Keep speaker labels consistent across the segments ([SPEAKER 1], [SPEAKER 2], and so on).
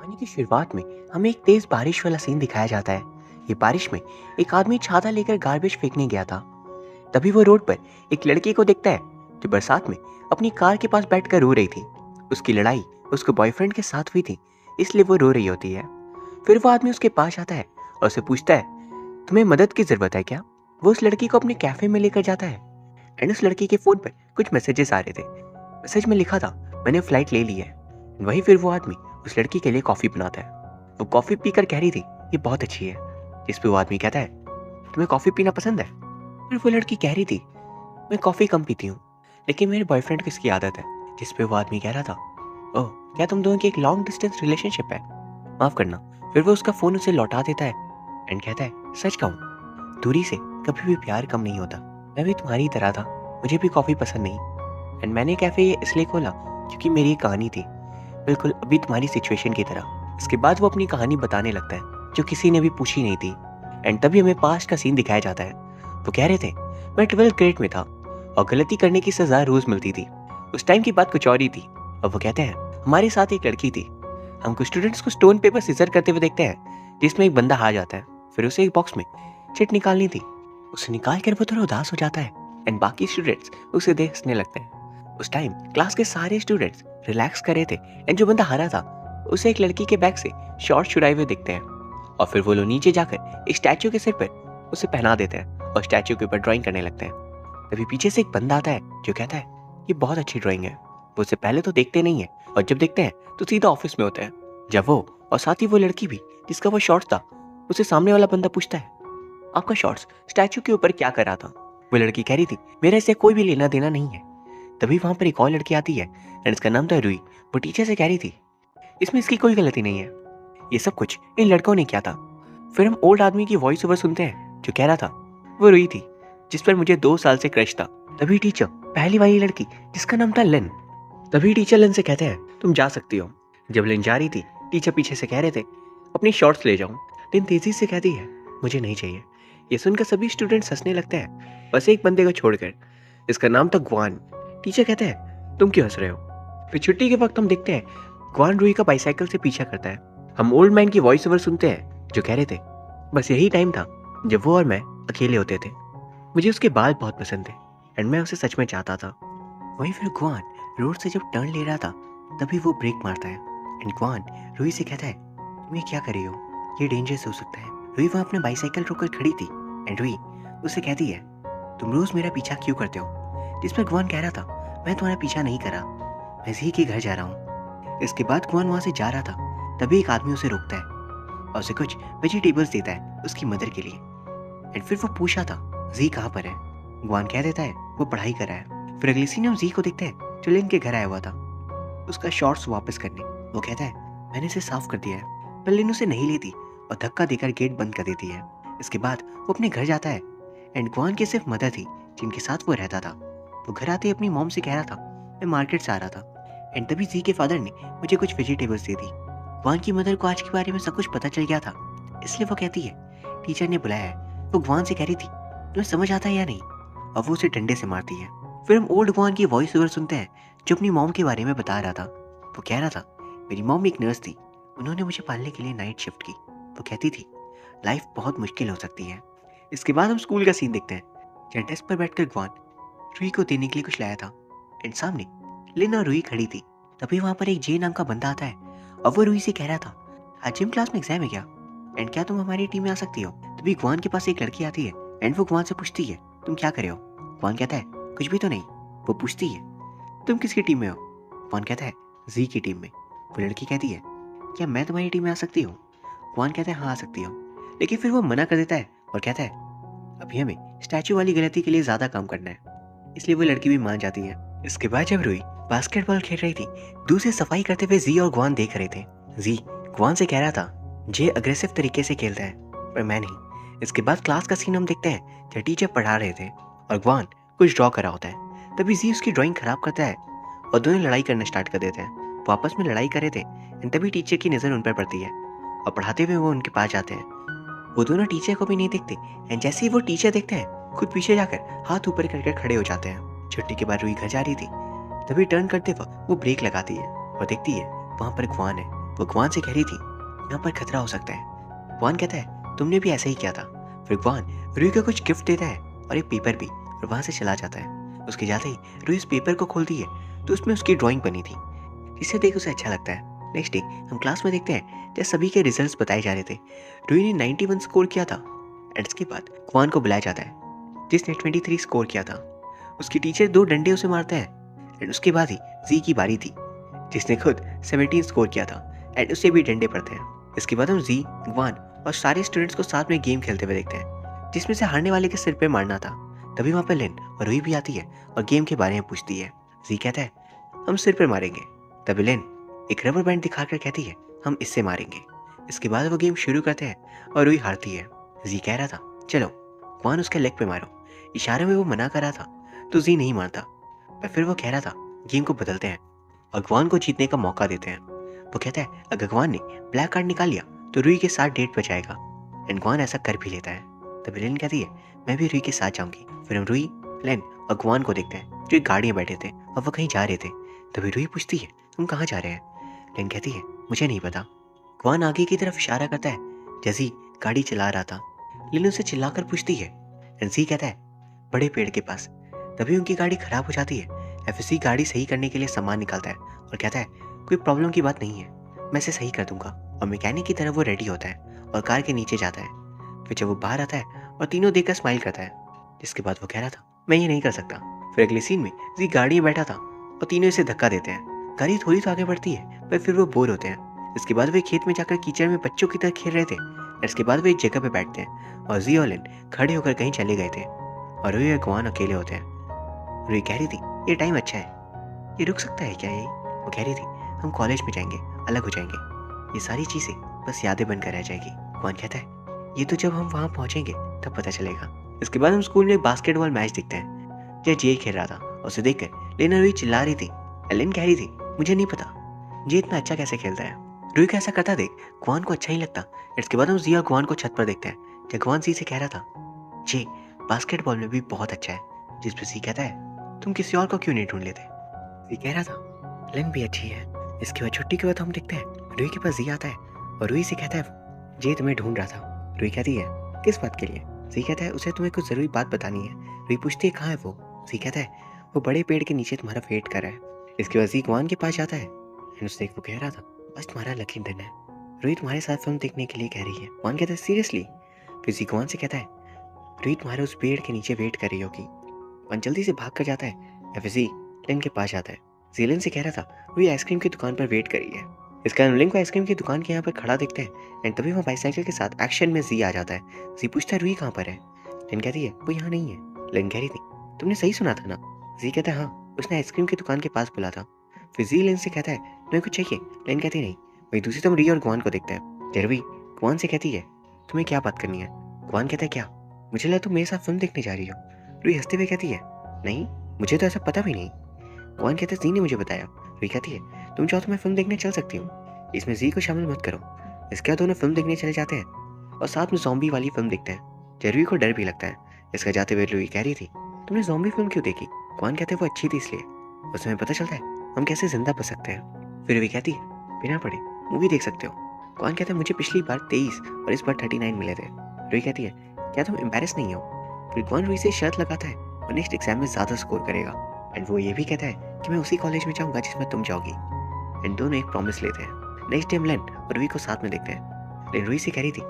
[SPEAKER 1] कहानी की शुरुआत में हमें एक तेज बारिश वाला सीन दिखाया जाता है। ये बारिश में एक आदमी छाता लेकर गार्बेज फेंकने गया था। तभी वो रोड पर एक लड़की को देखता है जो बरसात में अपनी कार के पास बैठकर रो रही थी। उसकी लड़ाई उसके बॉयफ्रेंड के साथ हुई थी, इसलिए वो रो रही होती है। फिर वो आदमी उसके पास आता है और उसे पूछता है, तुम्हें मदद की जरूरत है क्या? वो उस लड़की को अपने कैफे में लेकर जाता है एंड उस लड़की के फोन पर कुछ मैसेजेस आ रहे थे। मैसेज में लिखा था, मैंने फ्लाइट ले ली है। वहीं फिर वो आदमी उस लड़की के लिए कॉफी बनाता है। वो कॉफी पीकर कह रही थी, ये बहुत अच्छी है। जिस पे वो आदमी कहता है, तुम्हें कॉफी पीना पसंद है? फिर वो लड़की कह रही थी, मैं कॉफी कम पीती हूँ, लेकिन मेरे बॉयफ्रेंड को इसकी आदत है। जिस पे वो आदमी कह रहा था, ओह, क्या तुम दोनों की एक लॉन्ग डिस्टेंस रिलेशनशिप है? माफ करना। फिर वो उसका फोन उसे लौटा देता है एंड कहता है, सच कहूँ, दूरी से कभी भी प्यार कम नहीं होता। मैं भी तुम्हारी तरह था, मुझे भी कॉफी पसंद नहीं, एंड मैंने कैफे ये इसलिए खोला क्योंकि मेरी एक कहानी थी, बिल्कुल अभी तुम्हारी सिचुएशन की तरह। इसके बाद वो अपनी कहानी बताने लगता है जो किसी ने भी पूछी नहीं थी। एंड तभी हमें पास्ट का सीन दिखाया जाता है। वो कह रहे थे, मैं 12th ग्रेड में था और गलती करने की सजा रोज मिलती थी। उस टाइम की बात कुछ और ही थी। और वो कहते हैं, हमारे साथ एक लड़की थी। हम कुछ स्टूडेंट्स को स्टोन पेपर सीजर करते हुए देखते हैं जिसमें एक बंदा हार जाता है। फिर उसे एक बॉक्स में चिट निकालनी थी। उसे निकाल कर वो थोड़ा उदास हो जाता है एंड बाकी स्टूडेंट्स उसे देख हंसने लगते हैं। उस टाइम क्लास के सारे स्टूडेंट्स रिलैक्स कर रहे थे एंड जो बंदा हारा था उसे एक लड़की के बैग से शॉर्ट छुड़ाए हुए दिखते हैं। और फिर वो लोग नीचे जाकर एक स्टैचू के सिर पर उसे पहना देते हैं और स्टैचू के ऊपर ड्राइंग करने लगते हैं। तभी पीछे से एक बंदा आता है जो कहता है, ये बहुत अच्छी ड्राइंग है। वो उसे पहले तो देखते नहीं है और जब देखते हैं तो सीधा ऑफिस में होते हैं। जब वो और साथ ही वो लड़की भी जिसका वो शॉर्ट्स था, उसे सामने वाला बंदा पूछता है, आपका शॉर्ट्स स्टैचू के ऊपर क्या कर रहा था? वो लड़की कह रही थी, मेरे इससे कोई भी लेना देना नहीं है। तभी वहां पर एक और लड़की आती है एंड इसका नाम था रुई। वो टीचर से कह रही थी, इसमें इसकी कोई गलती नहीं है, ये सब कुछ इन लड़कों ने किया था। फिर हम ओल्ड आदमी की वॉइस ओवर सुनते हैं जो कह रहा था, वो रुई थी जिस पर मुझे 2 साल से क्रश था। तभी टीचर, पहली वाली लड़की जिसका नाम था लिन। तभी टीचर लिन से कहते हैं, तुम जा सकती हो। जब लिन जा रही थी, टीचर पीछे से कह रहे थे, अपनी शॉर्ट्स ले जाऊं। लिन तेजी से कहती है, मुझे नहीं चाहिए। ये सुनकर सभी स्टूडेंट्स हंसने लगते हैं, बस एक बंदे को छोड़कर। इसका नाम था ग्वान। टीचर कहते हैं, तुम क्यों हंस रहे हो? फिर छुट्टी के वक्त हम देखते हैं ग्वान रुई का बाइसाइकिल से पीछा करता है। हम ओल्ड मैन की वॉइस ओवर सुनते हैं जो कह रहे थे, बस यही टाइम था जब वो और मैं अकेले होते थे। मुझे उसके बाल बहुत पसंद थे एंड मैं उसे सच में चाहता था। वहीं फिर ग्वान रोड से जब टर्न ले रहा था, तभी वो ब्रेक मारता है एंड ग्वान रुई से कहता है, तुम ये क्या कर रही हो? ये डेंजरस हो सकता है। रुई वहाँ अपने बाइसाइकिल रोककर खड़ी थी एंड रुई उसे कहती है, तुम रोज मेरा पीछा क्यों करते हो? जिस पर ग्वान कह रहा था, मैं तुम्हारा पीछा नहीं करा, मैं जी के घर जा रहा हूँ। इसके बाद ग्वान वहाँ से जा रहा था, तभी एक आदमी उसे रोकता है और उसे कुछ वेजिटेबल्स देता है उसकी मदर के लिए। एंड फिर वो पूछा था, जी कहाँ पर है? ग्वान कह देता है, वो पढ़ाई कर रहा है। फिर अगली सीन हम जी को देखते हैं जो लिन के घर आया हुआ था उसका शॉर्ट्स वापस करने। वो कहता है, मैंने इसे साफ कर दिया है। पर लिन उसे नहीं लेती और धक्का देकर गेट बंद कर देती है। इसके बाद वो अपने घर जाता है एंड ग्वान की सिर्फ मदर थी जिनके साथ वो रहता था। वो घर आते ही अपनी मॉम से कह रहा था, मैं मार्केट से आ रहा था एंड तभी जी के फादर ने मुझे कुछ वेजिटेबल्स दे दी। ग्वान की मदर को आज के बारे में सब कुछ पता चल गया था, इसलिए वो कहती है, टीचर ने बुलाया है। वो ग्वान से कह रही थी, तुम्हें समझ आता है या नहीं? और वो उसे डंडे से मारती है। फिर हम ओल्ड ग्वान की वॉइस ओवर सुनते हैं जो अपनी मॉम के बारे में बता रहा था। वो कह रहा था, मेरी मॉम एक नर्स थी, उन्होंने मुझे पालने के लिए नाइट शिफ्ट की। वो कहती थी, लाइफ बहुत मुश्किल हो सकती है। इसके बाद हम स्कूल का सीन देखते हैं जहाँ डेस्क पर बैठकर ग्वान रुई को देने के लिए कुछ लाया था एंड सामने लिन और रुई खड़ी थी। तभी वहां पर एक जे नाम का बंदा आता है और वो रुई से कह रहा था, आज जिम क्लास में एग्जाम है क्या? एंड क्या तुम हमारी टीम में आ सकती हो? तभी ग्वान के पास एक लड़की आती है एंड वो ग्वान से पूछती है, तुम क्या कर रहे हो? ग्वान कहता है, कुछ भी तो नहीं। वो पूछती है, तुम किसकी टीम में हो? ग्वान कहता है, जी की टीम में। वो लड़की कहती है, क्या मैं तुम्हारी टीम में आ सकती हूँ? ग्वान कहता है, हाँ आ सकती हो। लेकिन फिर वो मना कर देता है और कहता है, अभी हमें स्टैचू वाली गलती के लिए ज्यादा काम करना है। इसलिए वो लड़की भी मान जाती है। इसके बाद जब रुई बास्केटबॉल खेल रही थी, दूर से सफाई करते हुए जी और ग्वान देख रहे थे। जी ग्वान से कह रहा था, जे अग्रेसिव तरीके से खेलता है पर मैं नहीं। इसके बाद क्लास का सीन हम देखते हैं जब टीचर पढ़ा रहे थे और ग्वान कुछ ड्रॉ कर रहा होता है। तभी जी उसकी ड्राइंग खराब करता है और दोनों लड़ाई करना स्टार्ट कर देते हैं। वो आपस में लड़ाई कर रहे थे एंड तभी टीचर की नज़र उन पर पड़ती है और पढ़ाते हुए वो उनके पास जाते हैं। वो दोनों टीचर को भी नहीं देखते एंड जैसे ही वो टीचर देखते हैं, खुद पीछे जाकर हाथ ऊपर करके खड़े हो जाते हैं। छुट्टी के बाद रुई घर जा रही थी, तभी टर्न करते वक्त वो ब्रेक लगाती है और देखती है वहां पर ग्वान है वो गवान से कह रही थी यहाँ पर खतरा हो सकता है। गवान कहता है तुमने भी ऐसा ही किया था। फिर गवान रूही को कुछ गिफ्ट देता है और एक पेपर भी, और वहाँ से चला जाता है। उसके जाते ही रूही इस पेपर को खोलती है तो उसमें उसकी ड्राइंग बनी थी, जिसे देख उसे अच्छा लगता है। नेक्स्ट डे हम क्लास में देखते हैं जब सभी के रिजल्ट्स बताए जा रहे थे। रूही ने 91 स्कोर किया था एंड इसके बाद गवान को बुलाया जाता है जिसने 23 स्कोर किया था। उसकी टीचर 2 डंडे उसे मारते हैं एंड उसके बाद ही जी की बारी थी जिसने खुद 17 स्कोर किया था एंड उसे भी डंडे पड़ते हैं। इसके बाद हम जी, गवान और सारे स्टूडेंट्स को साथ में गेम खेलते हुए देखते हैं जिसमें से हारने वाले के सिर पे मारना था। तभी वहाँ पे लिन और रूही भी आती है और गेम के बारे में पूछती है। जी कहता है हम सिर पे मारेंगे। तभी लिन एक रबर बैंड दिखाकर कहती है हम इससे मारेंगे। इसके बाद वो गेम शुरू करते हैं और रूही हारती है। जी कह रहा था चलो गवान उसके लेग पे मारो, इशारे में वो मना कर रहा था तो जी नहीं मारता। पर फिर वो कह रहा था गेम को बदलते हैं और गवान को जीतने का मौका देते हैं। वो कहता है अगर गवान ने ब्लैक कार्ड निकाल लिया तो रूही के साथ डेट बचाएगा एंड गवान ऐसा कर भी लेता है। तभी लिन कहती है मैं भी रूही के साथ जाऊंगी। फिर हम रूही, लिन और गवान को देखते हैं जो एक गाड़ी में बैठे थे और वो कहीं जा रहे थे। तभी रूही पूछती है तुम कहाँ जा रहे हैं। लिन कहती है मुझे नहीं पता। गवान आगे की तरफ इशारा करता है जैसी गाड़ी चला रहा था। लिन उसे चिल्लाकर पूछती है एंड जी कहता है बड़े पेड़ के पास। तभी उनकी गाड़ी खराब हो जाती है। एफएससी गाड़ी सही करने के लिए सामान निकालता है और कहता है कोई प्रॉब्लम की बात नहीं है, मैं इसे सही कर दूंगा। और मैकेनिक की तरह वो रेडी होता है और कार के नीचे जाता है। फिर जब वो बाहर आता है और तीनों देखकर स्माइल करता है, जिसके बाद वो कह रहा था मैं ये नहीं कर सकता। फिर अगले सीन में जी गाड़ी में बैठा था और तीनों इसे धक्का देते हैं। गाड़ी थोड़ी तो आगे बढ़ती है पर फिर वो बोर होते हैं। इसके बाद वे खेत में जाकर कीचड़ में बच्चों की तरह खेल रहे थे। इसके बाद वे एक जगह पे बैठते हैं और जी और लिन खड़े होकर कहीं चले गए थे और रूही और गवान अकेले होते हैं। रूही कह रही थी ये टाइम अच्छा है, ये रुक सकता है क्या ये। वो कह रही थी हम कॉलेज में जाएंगे, अलग हो जाएंगे, ये सारी चीज़ें बस यादें बनकर रह जाएगी। गवान कहता है ये तो जब हम वहाँ पहुँचेंगे तब पता चलेगा। इसके बाद हम स्कूल में बास्केटबॉल मैच देखते हैं जय जे खेल रहा था और उसे देखकर लिन और रूही चिल्ला रही थी। लिन कह रही थी मुझे नहीं पता जे इतना अच्छा कैसे खेलता है। रूही को ऐसा करता देख गवान को अच्छा ही लगता। इसके बाद हम जी और गवान को छत पर देखते हैं जब गवान जी से कह रहा था जे बास्केटबॉल में भी बहुत अच्छा है। जिस पर जी कहता है तुम किसी और को क्यों नहीं ढूंढ लेते। जी कह रहा था लिन भी अच्छी है। इसके बाद छुट्टी के बाद हम देखते हैं रूही के पास जी आता है और रूही से कहता है जे तुम्हें ढूंढ रहा था। रूही कहती है किस बात के लिए। जी कहता है उसे तुम्हें कुछ जरूरी बात बतानी है। रूही पूछती है कहाँ है वो। जी कहता है वो बड़े पेड़ के नीचे तुम्हारा वेट कर रहा है। इसके बाद जी गवान के पास जाता है एंड उससे वो कह रहा था बस तुम्हारा लकी दिन है, रूही तुम्हारे साथ फिल्म देखने के लिए कह रही है। गवान कहता है सीरियसली। फिर जी गवान से कहता है रूही तुम्हारे उस पेड़ के नीचे वेट कर रही होगी। गवान जल्दी से भाग कर जाता है या फिर जी लिन के पास जाता है। जी लिन से कह रहा था रूही आइसक्रीम की दुकान पर वेट कर रही है। इसके बाद लिन को आइसक्रीम की दुकान के यहाँ पर खड़ा देखते हैं एंड तभी वहाँ बाइसाइकिल के साथ एक्शन में जी आ जाता है। जी पूछता है रूही कहाँ पर है। लिन कहती है वो यहाँ नहीं है। लिन कह रही थी तुमने सही सुना था ना। जी कहता है हाँ, उसने आइसक्रीम की दुकान के पास बुला था। फिर जी लिन से कहता है तुम्हें कुछ चाहिए। लिन कहती नहीं। वही दूसरी तरफ रूही और गवान को देखते हैं। रूही गवान से कहती है तुम्हें क्या बात करनी है। गवान कहता है क्या, मुझे लगा तुम मेरे साथ फिल्म देखने जा रही हो। रूही हंसते हुए कहती है नहीं, मुझे तो ऐसा पता भी नहीं। गवान कहता है जी ने मुझे बताया। रूही कहती है तुम चाहो तो मैं फिल्म देखने चल सकती हूँ, इसमें जी को शामिल मत करो। इसके बाद दोनों फिल्म देखने चले जाते हैं और साथ में ज़ॉम्बी वाली फिल्म देखते हैं। रूही को डर भी लगता है। इसका जाते हुए रूही कह रही थी तुमने ज़ॉम्बी फिल्म क्यों देखी। गवान कहते हैं वो अच्छी थी इसलिए, उसमें पता चलता है हम कैसे जिंदा बच सकते हैं। फिर रूही कहती है बिना पढ़े मूवी देख सकते हो। गवान कहता है मुझे पिछली बार 23 और इस बार 39 मिले थे। रूही कहती है क्या तुम एम्बेरस नहीं हो। फिर गवान रूही से शर्त लगाता है वो नेक्स्ट एग्जाम में ज़्यादा स्कोर करेगा एंड वो ये भी कहता है कि मैं उसी कॉलेज में जाऊँगा जिसमें तुम जाओगी। एंड दोनों एक प्रॉमिस लेते हैं। नेक्स्ट डे हम लिन और रूही को साथ में देखते हैं। लिन रूही से कह रही थी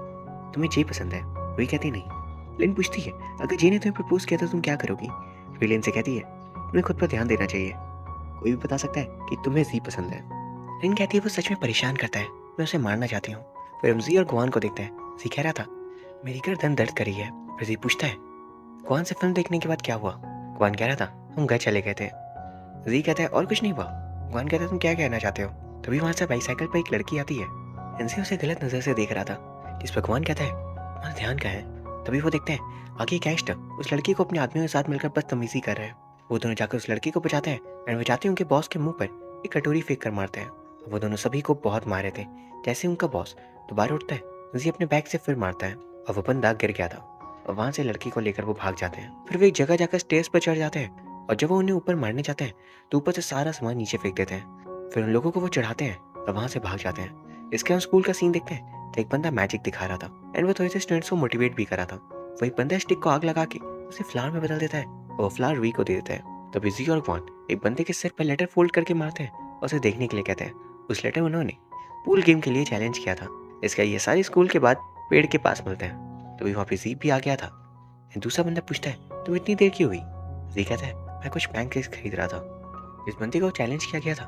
[SPEAKER 1] तुम्हें जे पसंद है। रूही कहती नहीं। लिन पूछती है अगर जे ने तुम्हें प्रपोज किया तो तुम क्या करोगी। रूही लिन से कहती है तुम्हें खुद पर ध्यान देना चाहिए, कोई भी बता सकता है कि तुम्हें जी पसंद है। लिन कहती है वो सच में परेशान करता है, मैं उसे मारना चाहती हूँ। फिर हम जी और गवान को देखते हैं। जी कह रहा था मेरी गर्दन दर्द कर रही है। फिर जी पूछता है गवान से फिल्म देखने के बाद क्या हुआ। गवान कह रहा था हम घर चले गए थे। जी कहता है और कुछ नहीं हुआ। गवान कहता है तुम क्या कहना चाहते हो। तभी वहाँ से बाईसाइकिल पर एक लड़की आती है। इनसे उसे गलत नजर से देख रहा था, जिस पर गवान कहता है तुम्हारा ध्यान क्या है। तभी वो देखते हैं आगे कैस्ट उस लड़की को अपने आदमियों के साथ मिलकर बदतमीजी कर रहे हैं। वो दोनों जाकर उस लड़की को बचाते हैं एंड वो जाते हैं उनके बॉस के मुंह पर एक कटोरी फेंक कर मारते हैं। वो दोनों सभी को बहुत मारे थे। जैसे उनका बॉस दोबारा उठता है जी अपने बैग से फिर मारता है और वो बंदा गिर गया था और वहाँ से लड़की को लेकर वो भाग जाते हैं। फिर वो एक जगह जाकर स्टेज पर चढ़ जाते हैं और जब वो उन्हें ऊपर मारने जाते हैं तो ऊपर से सारा सामान नीचे फेंक देते हैं। फिर उन लोगों को वो चढ़ाते हैं और वहाँ से भाग जाते हैं। इसके हम स्कूल का सीन देखते हैं तो एक बंदा मैजिक दिखा रहा था एंड वो थोड़े से स्टूडेंट्स को मोटिवेट भी कर रहा था। वही बंदा स्टिक को आग लगा के उसे फ्लावर में बदल देता है और वो फ्लावर रूही को दे देता है। तभी जी और क्वान एक बंदे के सिर पर लेटर फोल्ड करके मारते हैं और उसे देखने के लिए कहते हैं। उस लेटर में उन्होंने पूल गेम के लिए चैलेंज किया था। इसका ये सारी स्कूल के बाद पेड़ के पास मिलते हैं। तभी वहाँ पे जी भी आ गया था। दूसरा बंदा पूछता है तो इतनी देर क्यों हुई? जी कहता है मैं कुछ पैनकेक्स खरीद रहा था। जिस बंदे को चैलेंज किया गया था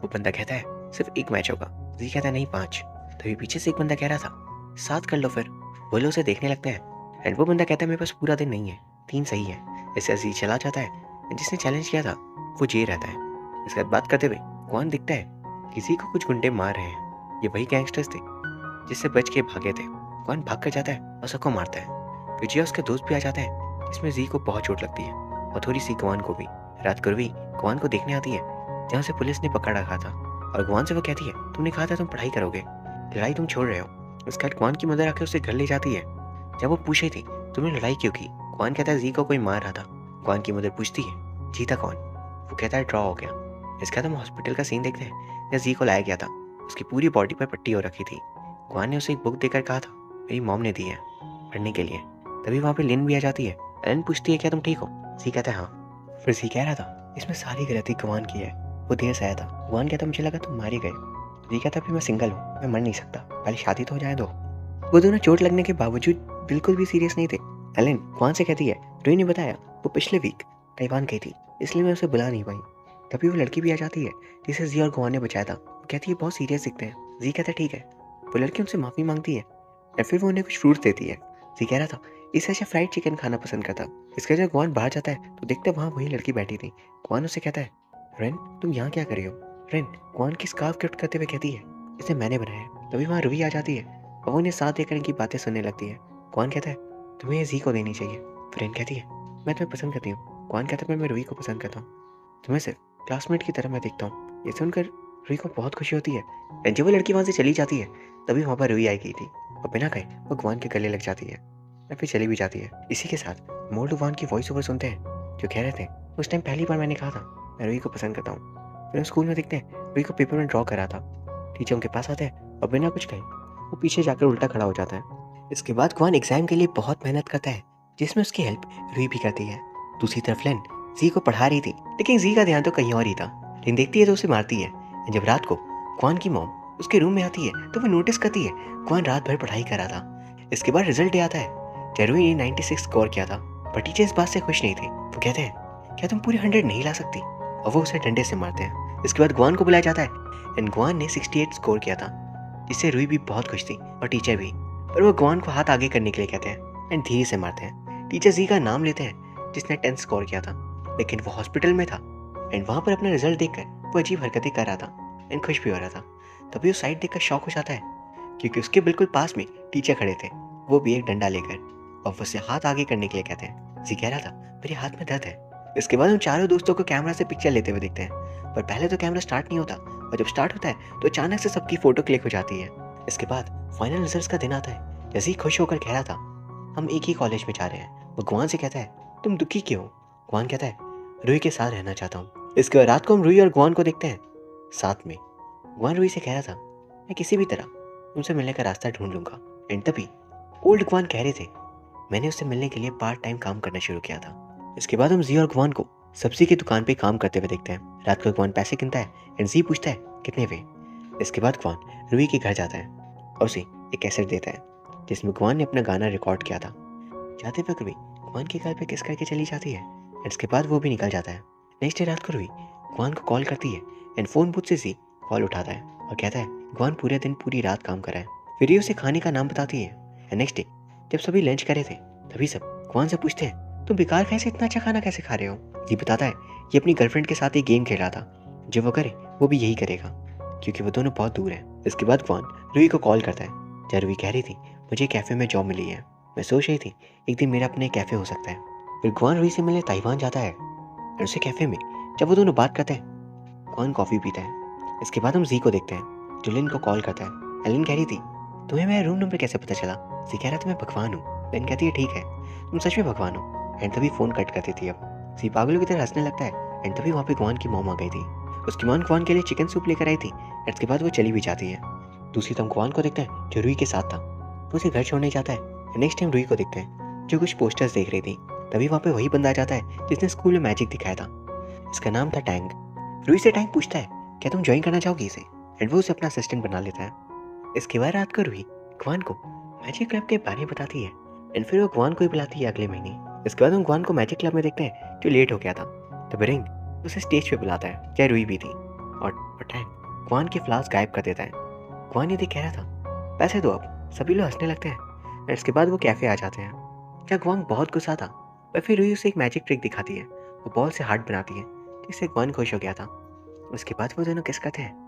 [SPEAKER 1] वो बंदा कहता है सिर्फ एक मैच होगा। जी कहता है नहीं 5। तभी पीछे से एक बंदा कह रहा था 7 कर लो फिर। वो लोग उसे देखने लगते हैं एंड वो बंदा कहता है मेरे पास पूरा दिन नहीं है, 3 सही है। इससे अजीज चला जाता है। जिसने चैलेंज किया था वो जे रहता है। इसके बाद बात करते हुए कौन दिखता है किसी को कुछ गुंडे मार रहे हैं। ये वही गैंगस्टर्स थे जिससे बच के भागे थे। कौन भाग कर जाता है और सबको मारता है। फिर जिया उसका दोस्त भी आ जाता है जिसमें जी को बहुत चोट लगती है और थोड़ी सी गवान को भी। रात को रूही गवान को देखने आती है जहाँ से पुलिस ने पकड़ रखा था और गवान से वो कहती है तुमने कहा था तुम पढ़ाई करोगे, लड़ाई तुम छोड़ रहे हो। उसके बाद गवान की मदर आकर उसे घर ले जाती है। जब वो पूछ रही थी तुमने लड़ाई क्यों की, गवान कहता है जी को कोई मार रहा था। गवान की मदर पूछती है जीता कौन? वो कहता है ड्रॉ हो गया। इसके बाद हम हॉस्पिटल का सीन देखते हैं जहाँ जी को लाया गया था। उसकी पूरी बॉडी पर पट्टी हो रखी थी। गवान ने उसे एक बुक देकर कहा था मेरी मॉम ने दी है पढ़ने के लिए। तभी वहाँ पे लिन भी आ जाती है। लिन पूछती है क्या तुम ठीक हो? जी कहता है हाँ। फिर जी कह रहा था इसमें सारी गलती गवान की है, वो देर से आया था। गवान कहता मुझे लगा तुम मारे गए। जी कहता फिर मैं सिंगल हूँ, मैं मर नहीं सकता, पहले शादी तो हो जाए दो। वो दोनों चोट लगने के बावजूद बिल्कुल भी सीरियस नहीं थे। एलन गवान से कहती है रूही ने बताया वो पिछले वीक ताइवान गई थी इसलिए मैं उसे बुला नहीं पाई। तभी वो लड़की भी आ जाती है जिसे जी और गवान ने बचाया था। वो कहती है बहुत सीरियस दिखते हैं। जी कहता है ठीक है। वो लड़की उनसे माफ़ी मांगती है और फिर वो उन्हें कुछ फ्रूट्स देती है। जी कह रहा था इससे अच्छा फ्राइड चिकन खाना पसंद करता। इसके जब गवान बाहर जाता है तो देखते वहाँ वही लड़की बैठी थी। गवान उसे कहता है रेन तुम यहाँ क्या कर रही हो? रेन गवान की स्कार्फ गिफ्ट करते हुए कहती है इसे मैंने बनाया है। तभी वहाँ रूही आ जाती है और वो उन्हें साथ देकर इनकी बातें सुनने लगती है। गवान कहता है तुम्हें ये जी को देनी चाहिए। फ्रेंड कहती है मैं तुम्हें पसंद करती हूँ। गवान कहता है मैं रूही को पसंद करता हूँ, तुम्हें सिर्फ क्लासमेट की तरह मैं देखता हूँ। ये सुनकर रूही को बहुत खुशी होती है। जब वो लड़की वहाँ से चली जाती है तभी वहाँ पर रूही आई गई थी और बिना कहे वो गवान के गले लग जाती है और फिर चली भी जाती है। इसी के साथ मोल्ड गवान की वॉइस ओवर सुनते हैं जो कह रहे थे उस टाइम पहली बार मैंने कहा था मैं रूही को पसंद करता हूँ। फिर हम स्कूल में देखते हैं रूही को पेपर में ड्रॉ करा था। टीचर उनके पास आते हैं और बिना कुछ कहे वो पीछे जाकर उल्टा खड़ा हो जाता है। इसके बाद गवान एग्जाम के लिए बहुत मेहनत करता है जिसमें उसकी हेल्प रूही भी करती है। दूसरी तरफ लेन जी को पढ़ा रही थी लेकिन जी का ध्यान तो कहीं और ही था। लेकिन देखती है तो उसे मारती है। जब रात को गवान की मॉम उसके रूम में आती है तो वो नोटिस करती है गवान रात भर पढ़ाई कर रहा था। इसके बाद रिजल्ट डे आता है। रूही ने 96 स्कोर किया था पर टीचर इस बात से खुश नहीं थे। वो कहते हैं क्या तुम पूरी 100 नहीं ला सकती और वो उसे डंडे से मारते हैं। इसके बाद गवान को बुलाया जाता है एंड गवान ने 68 स्कोर किया था जिससे रूही भी बहुत खुश थी और टीचर भी। पर वो गवान को हाथ आगे करने के लिए कहते हैं एंड धीरे से मारते हैं। टीचर जी का नाम लेते हैं जिसने 10 स्कोर किया था लेकिन वो हॉस्पिटल में था एंड वहाँ पर अपना रिजल्ट देखकर वो अजीब हरकतें कर रहा था एंड खुश भी हो रहा था। तभी वो साइड देखकर शॉक हो जाता है क्योंकि उसके बिल्कुल पास में टीचर खड़े थे, वो भी एक डंडा लेकर और वो उसे हाथ आगे करने के लिए कहते हैं। जी कह रहा था मेरे हाथ में दर्द है। इसके बाद उन चारों दोस्तों को कैमरा से पिक्चर लेते हुए दिखते हैं पर पहले तो कैमरा स्टार्ट नहीं होता और जब स्टार्ट होता है तो अचानक से सबकी फोटो क्लिक हो जाती है। इसके बाद फाइनल रिजल्ट्स का दिन आता है। जैसे ही खुश होकर कह रहा था हम एक ही कॉलेज में जा रहे हैं। वो गवान से कहता है तुम दुखी क्यों हो? गवान कहता है रूही के साथ रहना चाहता हूँ। इसके बाद रात को हम रूही और गवान को देखते हैं साथ में। गवान रूही से कह रहा था मैं किसी भी तरह तुमसे मिलने का रास्ता ढूंढ लूंगा। एंड तभी ओल्ड गवान कह रहे थे मैंने उससे मिलने के लिए पार्ट टाइम काम करना शुरू किया था। इसके बाद हम जी और गवान को सब्जी की दुकान पे काम करते हुए देखते हैं। रात को गवान पैसे गिनता है एंड जी पूछता है कितने वे। इसके बाद गवान रूही के घर जाता है और उसे एक कैसेट देता है जिसमें गवान ने अपना गाना रिकॉर्ड किया था। जाते वक्त रूही गवान के घर पे किस करके चली जाती है। इसके बाद वो भी निकल जाता है। नेक्स्ट डे रात को रूही गवान को कॉल करती है एंड फोन बूथ से जी कॉल उठाता है और कहता है गवान पूरे दिन पूरी रात काम कर रहा है। फिर ये उसे खाने का नाम बताती है। एंड नेक्स्ट डे जब सभी लंच करे थे तभी सब गवान से पूछते हैं तुम बेकार कैसे इतना अच्छा खाना कैसे खा रहे हो। जी बताता है ये अपनी गर्लफ्रेंड के साथ एक गेम खेल रहा था, जो वो करे वो भी यही करेगा क्योंकि वो दोनों बहुत दूर हैं। इसके बाद गवान रूही को कॉल करता है जब रूही कह रही थी मुझे कैफे में जॉब मिली है, मैं सोच रही थी एक दिन मेरा अपने कैफे हो सकता है। फिर गवान रूही से मिलने ताइवान जाता है और उसे कैफे में जब वो दोनों बात करते हैं गवान कॉफी पीता है। इसके बाद हम जी को देखते हैं जो लिन को कॉल करता है। एलिन कह रही थी तुम्हें मेरा रूम नंबर कैसे पता चला? जी कह रहा था मैं भगवान हूँ। लिन कहती है ठीक है तुम सच में भगवान हो। एंड तभी फोन कट कर देती है। अब जी पागलों की तरह हंसने लगता है एंड तभी वहाँ पे गवान की मॉम आ गई थी। उसकी मॉम गवान के लिए चिकन सूप लेकर आई थी। इसके बाद वो चली भी जाती है। दूसरी तरफ गुआन को देखते हैं जो रुई के साथ था, तो उसे घर छोड़ने जाता है। नेक्स्ट टाइम रुई को देखते हैं जो कुछ पोस्टर्स देख रही थी। तभी वहाँ पे वही बंदा आ जाता है जिसने स्कूल में मैजिक दिखाया था। इसका नाम था टैंग। रुई से टैंग पूछता है क्या तुम ज्वाइन करना चाहोगी इसे, एंड वो उसे अपना असिस्टेंट बना लेता है। इसके बाद रात को रुई गुआन को मैजिक क्लब के बारे में बताती है, एंड फिर वो गुआन को ही बुलाती है अगले महीने। इसके बाद हम गुआन को मैजिक क्लब में देखते हैं जो लेट हो गया था। तब रिंग उसे स्टेज पे बुलाता है, चाहे रुई भी थी, और टैंग गुआन के फ्लावर्स गायब कर देता है। गुआन ये देख कह रहा था पैसे दो अब। सभी लोग हंसने लगते हैं, और इसके बाद वो कैफे आ जाते हैं। क्या गुआन बहुत गुस्सा था, पर फिर रुई उसे एक मैजिक ट्रिक दिखाती है। वो बॉल से हार्ट बनाती है, जिससे गुआन खुश हो गया था। उसके बाद वो दोनों किस करते हैं।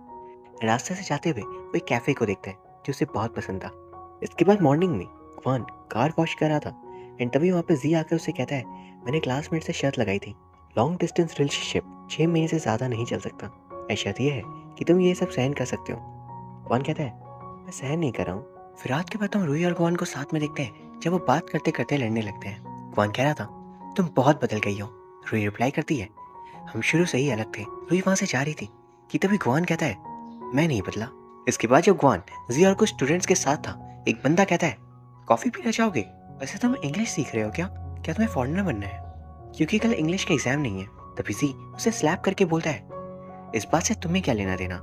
[SPEAKER 1] रास्ते से जाते हुए वो एक कैफे को देखते हैं जो उसे बहुत पसंद था। इसके बाद मॉर्निंग में गुआन कार वॉश कर रहा था, एंड तभी वहाँ पे जी आकर उसे कहता है मैंने क्लासमेट से शर्त लगाई थी, लॉन्ग डिस्टेंस रिलेशनशिप 6 महीने से ज़्यादा नहीं चल सकता। शर्त यह है कि तुम ये सब सहन कर सकते हो। गुआन कहता है मैं सहन नहीं कर रहा हूँ। फिर रात के बाद हम रुई और गुआन को साथ में देखते हैं जब वो बात करते करते लड़ने लगते हैं। गुआन कह रहा था तुम बहुत बदल गई हो। रुई रिप्लाई करती है हम शुरू से ही अलग थे। रुई वहाँ से जा रही थी कि तभी गुआन कहता है मैं नहीं बदला। इसके बाद जब गुआन जी और कुछ स्टूडेंट्स के साथ था, एक बंदा कहता है कॉफी पीना चाहोगे। वैसे तुम इंग्लिश सीख रहे हो क्या तुम्हें फॉरेनर बनना है, क्योंकि कल इंग्लिश का एग्जाम नहीं है। तभी जी उसे स्लैप करके बोलता है इस बात से तुम्हें क्या लेना देना।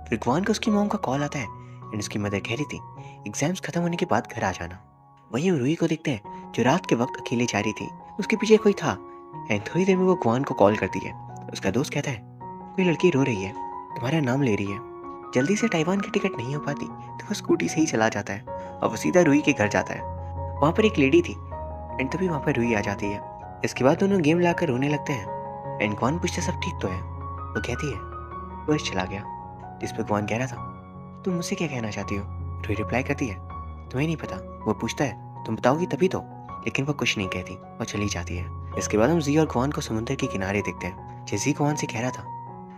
[SPEAKER 1] फिर गुआन को उसकी मॉम का कॉल आता है, एंड उसकी मदर कह रही थी एग्जाम्स खत्म होने के बाद घर आ जाना। वहीं हम रुई को देखते हैं जो रात के वक्त अकेले जा रही थी। उसके पीछे कोई था, एंड थोड़ी देर में वो गुआन को कॉल करती है। उसका दोस्त कहता है कोई लड़की रो रही है, तुम्हारा नाम ले रही है। जल्दी से ताइवान की टिकट नहीं हो पाती तो वो स्कूटी से ही चला जाता है और वो सीधा रुई के घर जाता है। वहाँ पर एक लेडी थी, एंड तभी वहाँ पर रुई आ जाती है। इसके बाद दोनों गेम लाकर रोने लगते हैं, एंड गुआन पूछते सब ठीक तो है। वो कहती है बस चला गया। जिस पर गुआन कह रहा था तुम मुझसे क्या कहना चाहती हो। रुई रिप्लाई करती है तुम्हें नहीं पता। वो पूछता है तुम बताओगी तभी तो, लेकिन वो कुछ नहीं कहती और चली जाती है। इसके बाद हम जी और गुआन को समुद्र के किनारे देखते हैं। जी गुआन से कह रहा था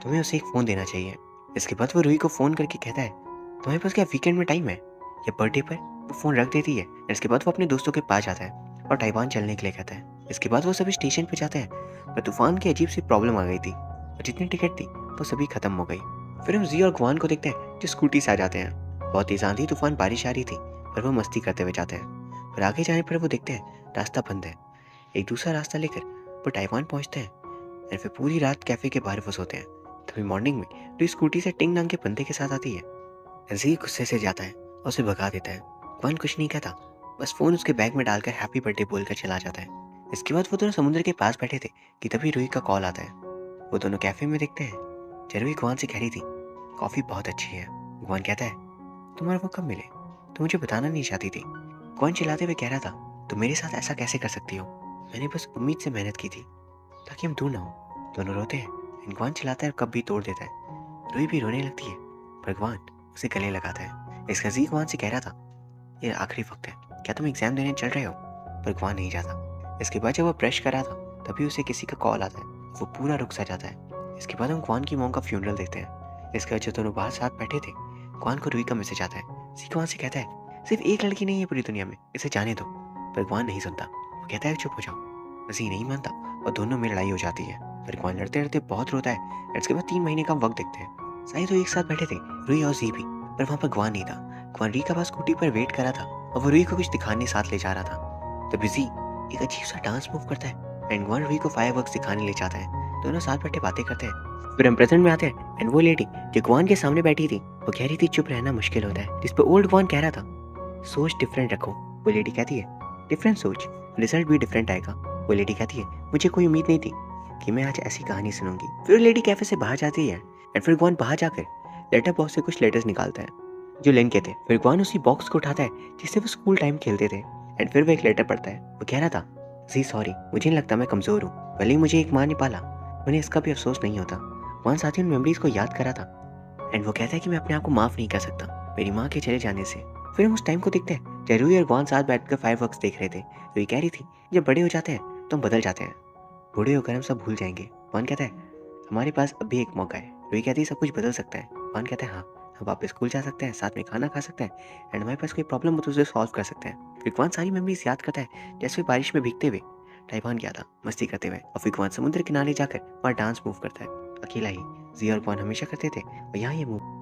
[SPEAKER 1] तुम्हें उसे एक फ़ोन देना चाहिए। इसके बाद वो रुई को फ़ोन करके कहता है तुम्हारे पास क्या वीकेंड में टाइम है या बर्थडे पर। वो फ़ोन रख देती है। इसके बाद वो अपने दोस्तों के पास जाता है और ताइवान चलने के लिए कहता है। इसके बाद वो सभी स्टेशन पर जाते हैं, पर तूफान की अजीब सी प्रॉब्लम आ गई थी और जितनी टिकट थी वो सभी खत्म हो गई। फिर हम जी और गुआन को देखते हैं जो स्कूटी से आ जाते हैं। बहुत तेज आंधी तूफान बारिश आ रही थी, पर वो मस्ती करते हुए जाते हैं। और आगे जाने पर वो देखते हैं रास्ता बंद है। एक दूसरा रास्ता लेकर वो ताइवान पहुंचते हैं, और फिर पूरी रात कैफे के बाहर वो सोते हैं। तभी मॉर्निंग में तो स्कूटी से टिंग नाम के बंदे के साथ आती है। जी गुस्से से जाता है और उसे भगा देता है। गुआन कुछ नहीं कहता, बस फोन उसके बैग में डालकर हैप्पी बर्थडे बोलकर चला जाता है। इसके बाद वो दोनों समुद्र के पास बैठे थे कि तभी रुई का कॉल आता है। वो दोनों कैफे में देखते हैं। रुई गुआन से कह रही थी कॉफी बहुत अच्छी है। गुआन कहता है तुम और वो कब मिले, तो मुझे बताना नहीं चाहती थी। गुआन चिल्लाते हुए कह रहा था तुम मेरे साथ ऐसा कैसे कर सकती हो, मैंने बस उम्मीद से मेहनत की थी ताकि हम दूर ना हो। दोनों रोते हैं। गुआन चिल्लाता है और कब भी तोड़ देता है। रुई भी रोने लगती है, पर गुआन उसे गले लगाता है। इसका जी गुआन से कह रहा था ये आखिरी वक्त है, क्या तुम एग्जाम देने चल रहे हो। पर गुआन नहीं जाता। इसके बाद जब वो ब्रश कर रहा था तभी उसे किसी का कॉल आता है। वो पूरा रुक सा जाता है। इसके बाद हम गुआन की मॉम का फ्यूनरल देखते हैं। इसके बाद जो दोनों बाहर साथ बैठे थे, गुआन को रुई का मैसेज आता है। जी गुआन से कहता है सिर्फ एक लड़की नहीं है पूरी दुनिया में, इसे जाने दो। पर गुआन नहीं सुनता। वो कहता है चुप हो जाओ। जी नहीं मानता और दोनों में लड़ाई हो जाती है। पर गुआन लड़ते लड़ते बहुत रोता है। इसके बाद 3 महीने का वक्त देखते हैं। साई तो एक साथ बैठे थे, रुई और जी भी, पर वहाँ पर गुआन नहीं था। गुआन रुई का पास स्कूटी पर वेट कर रहा था और वो रुई को कुछ दिखाने साथ ले जा रहा था। तभी जी एक अजीब सा डांस मूव करता है, एंड गुआन रुई को फायरवर्क्स दिखाने ले जाता है। दोनों साथ बैठे बातें करते हैं। फिर हम प्रेजेंट में आते हैं, एंड वो लेडी जो गुआन के सामने बैठी थी वो कह रही थी चुप रहना मुश्किल होता है। जिस पर ओल्ड गुआन कह रहा था सोच डिफरेंट रखो। वो लेडी कहती है डिफरेंट सोच, रिजल्ट भी डिफरेंट आएगा। वो लेडी कहती है मुझे कोई उम्मीद नहीं थी कि मैं आज ऐसी कहानी सुनूंगी। फिर लेडी कैफे से बाहर जाती है, एंड फिर गुआन बाहर जाकर लेटर बॉक्स से कुछ लेटर्स निकालता है जो लिंक के थे। फिर गुआन उसी बॉक्स को उठाता है जिससे वो स्कूल टाइम खेलते थे, एंड फिर वो एक लेटर पढ़ता है। वो कह रहा था जी सॉरी, मुझे नहीं लगता मैं कमजोर हूँ, भले ही मुझे एक माँ ने पाला, मुझे इसका भी अफसोस नहीं होता। गुआन साथी उन मेमोरीज को याद करा था, एंड वो कहता है कि मैं अपने आप को माफ नहीं कर सकता मेरी माँ के चले जाने से। फिर हम उस टाइम को देखते हैं जब रुई और गुआन साथ बैठकर फायरवर्क्स देख रहे थे। रुई कह रही थी जब बड़े हो जाते हैं तो हम बदल जाते हैं, बूढ़े होकर हम सब भूल जाएंगे। गुआन कहता है हमारे पास अभी एक मौका है। रुई कहती है सब कुछ बदल सकता है। गुआन कहता है हाँ, हम वापस स्कूल जा सकते हैं, साथ में खाना खा सकते हैं, एंड हमारे पास कोई प्रॉब्लम हो तो उसे सॉल्व कर सकते हैं। फिर गुआन सारी मेमोरीज याद करता है जैसे बारिश में भीगते हुए ताइवान गया था मस्ती करते हुए, और फिर गुआन समुद्र किनारे जाकर वहाँ डांस मूव करता है अकेला ही। जी और गुआन हमेशा करते थे और यहाँ ये मूव